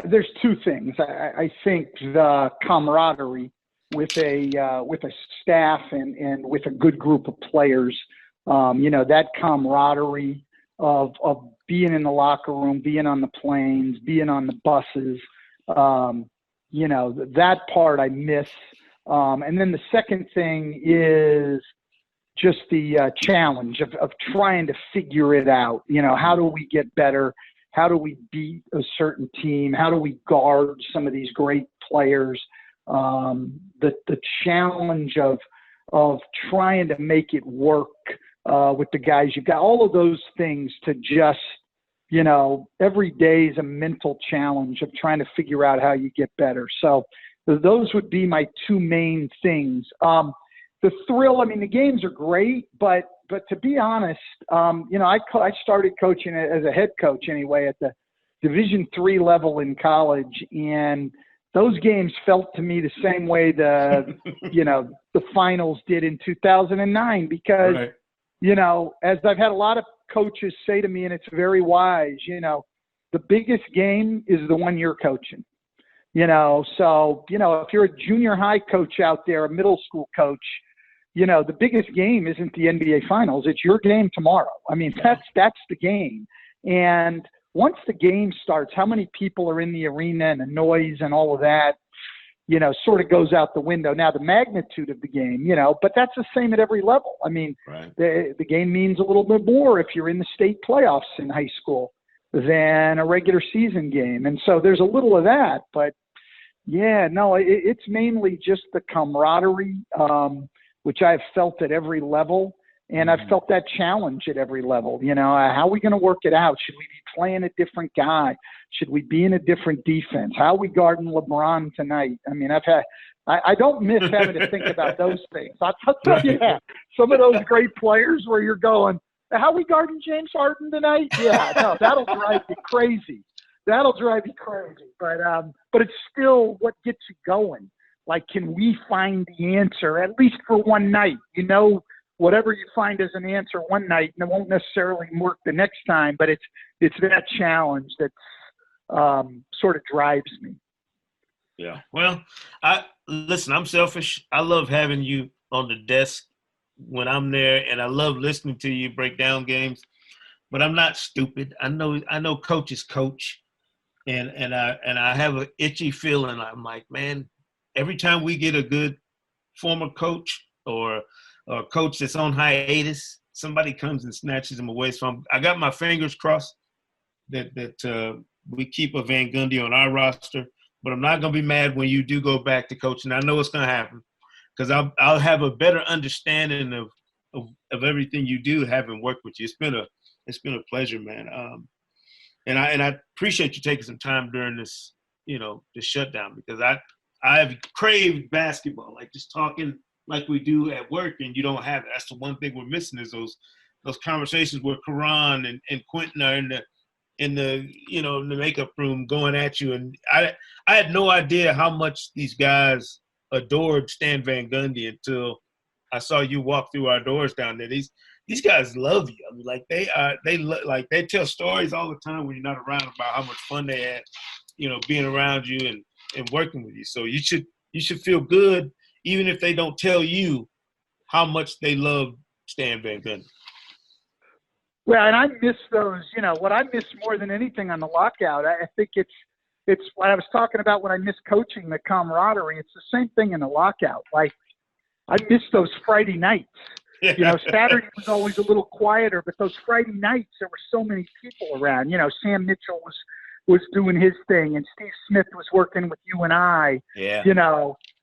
There's two things. I think the camaraderie with a staff and with a good group of players. That camaraderie of being in the locker room, being on the planes, being on the buses. That part I miss. And then the second thing is just the challenge of trying to figure it out. How do we get better? How do we beat a certain team? How do we guard some of these great players? The challenge of trying to make it work with the guys. You've got all of those things to just, every day is a mental challenge of trying to figure out how you get better. So those would be my two main things. The thrill, the games are great, but to be honest, I started coaching as a head coach anyway at the Division III level in college, and those games felt to me the same way the finals did in 2009 because, right. As I've had a lot of coaches say to me, and it's very wise, the biggest game is the one you're coaching. So, if you're a junior high coach out there, a middle school coach, the biggest game isn't the NBA Finals. It's your game tomorrow. That's the game. And once the game starts, how many people are in the arena and the noise and all of that, sort of goes out the window. Now, the magnitude of the game, but that's the same at every level. Right. The game means a little bit more if you're in the state playoffs in high school than a regular season game. And so there's a little of that, but Yeah, no, it's mainly just the camaraderie, which I've felt at every level. And I've felt that challenge at every level. How are we going to work it out? Should we be playing a different guy? Should we be in a different defense? How are we guarding LeBron tonight? I mean, I don't miss having to think about those things. I'll tell you that. Some of those great players where you're going, how are we guarding James Harden tonight? Yeah, no, that'll drive you crazy. That'll drive you crazy. But it's still what gets you going. Like, can we find the answer, at least for one night? Whatever you find as an answer one night, and it won't necessarily work the next time, but it's that challenge that sort of drives me. Yeah. Well, listen, I'm selfish. I love having you on the desk when I'm there, and I love listening to you break down games. But I'm not stupid. I know coaches coach, and I have an itchy feeling. I'm like, man, every time we get a good former coach or a coach that's on hiatus, somebody comes and snatches him away. So I got my fingers crossed that we keep a Van Gundy on our roster. But I'm not going to be mad when you do go back to coaching. I know what's going to happen because I'll have a better understanding of everything you do having worked with you. It's been a pleasure, man. And I appreciate you taking some time during this, this shutdown, because I've craved basketball, like just talking like we do at work, and you don't have it. That's the one thing we're missing is those conversations where Karan and Quentin are in the makeup room going at you. And I had no idea how much these guys adored Stan Van Gundy until I saw you walk through our doors down there. These guys love you. I mean, like they tell stories all the time when you're not around about how much fun they had, being around you and working with you. So you should feel good, even if they don't tell you how much they love Stan Van Gundy. Well, and I miss those. What I miss more than anything on the lockout, I think it's what I was talking about when I miss coaching, the camaraderie. It's the same thing in the lockout. Like, I miss those Friday nights. Saturday was always a little quieter, but those Friday nights, there were so many people around. Sam Mitchell was doing his thing, and Steve Smith was working with you and I,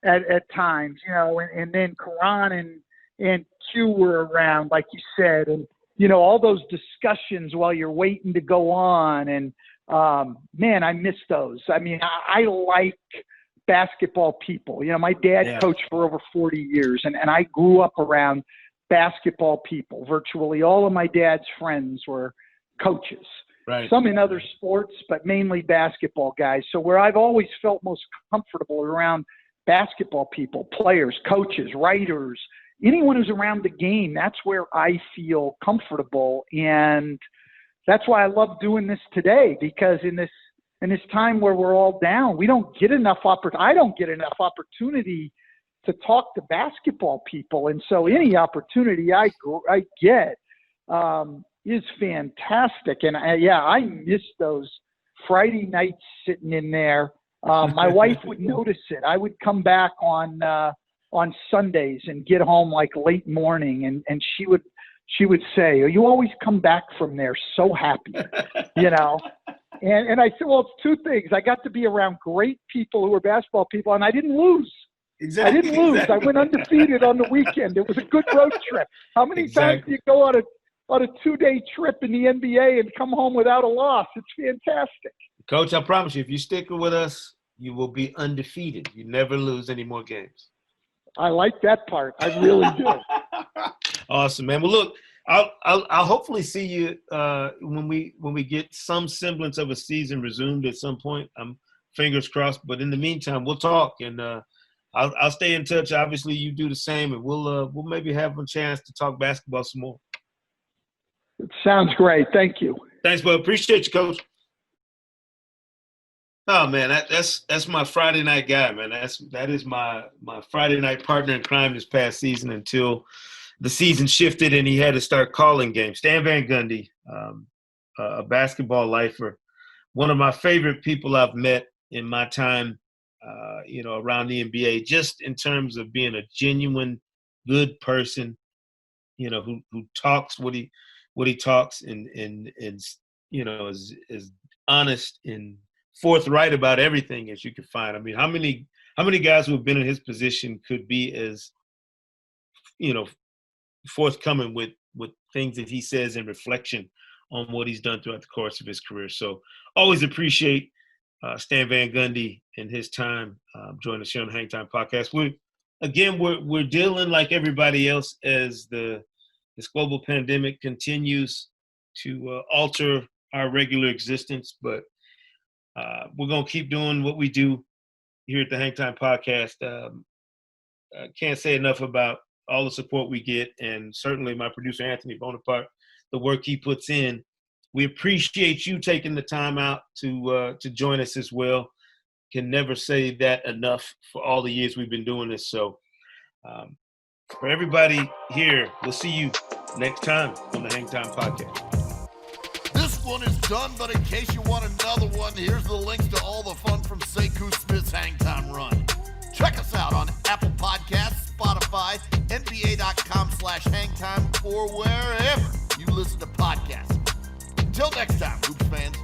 at times, and then Karan and Q were around, like you said, and, all those discussions while you're waiting to go on. And, man, I miss those. I mean, I like basketball people. My dad coached for over 40 years, and I grew up around basketball people. Virtually all of my dad's friends were coaches. Right. Some in other sports, but mainly basketball guys. So where I've always felt most comfortable around basketball people, players, coaches, writers, anyone who's around the game, that's where I feel comfortable. And that's why I love doing this today, because in this time where we're all down, we don't get enough I don't get enough opportunity to talk to basketball people. And so any opportunity I get is fantastic. And I miss those Friday nights sitting in there. My wife would notice it. I would come back on Sundays and get home like late morning, and she would say, "Oh, you always come back from there so happy," And I said, well, it's two things. I got to be around great people who were basketball people, and I didn't lose. Exactly. I didn't lose. Exactly. I went undefeated on the weekend. It was a good road trip. How many times do you go on a 2-day trip in the NBA and come home without a loss? It's fantastic. Coach, I promise you, if you stick with us, you will be undefeated. You never lose any more games. I like that part. I really do. Awesome, man. Well, look, I'll hopefully see you when we get some semblance of a season resumed at some point. I'm fingers crossed. But in the meantime, we'll talk, and I'll stay in touch. Obviously, you do the same, and we'll maybe have a chance to talk basketball some more. It sounds great. Thank you. Thanks, bud. Appreciate you, Coach. Oh man, that's my Friday night guy, man. That is my Friday night partner in crime this past season until the season shifted and he had to start calling games. Stan Van Gundy, a basketball lifer, one of my favorite people I've met in my time, around the NBA, just in terms of being a genuine good person, who talks what he talks and is honest in forthright about everything as you can find. I mean, how many guys who have been in his position could be as, forthcoming with things that he says in reflection on what he's done throughout the course of his career. So always appreciate Stan Van Gundy and his time joining us here on the Hang Time Podcast. We're dealing like everybody else as this global pandemic continues to alter our regular existence, but we're going to keep doing what we do here at the Hang Time Podcast. I can't say enough about all the support we get, and certainly my producer, Anthony Bonaparte, the work he puts in. We appreciate you taking the time out to join us as well. Can never say that enough for all the years we've been doing this. So for everybody here, we'll see you next time on the Hang Time Podcast. This one is done, but in case you want another one, here's the links to all the fun from Sekou Smith's Hang Time run. Check us out on Apple Podcasts, Spotify, NBA.com/hangtime, or wherever you listen to podcasts. Until next time, Hoops fans.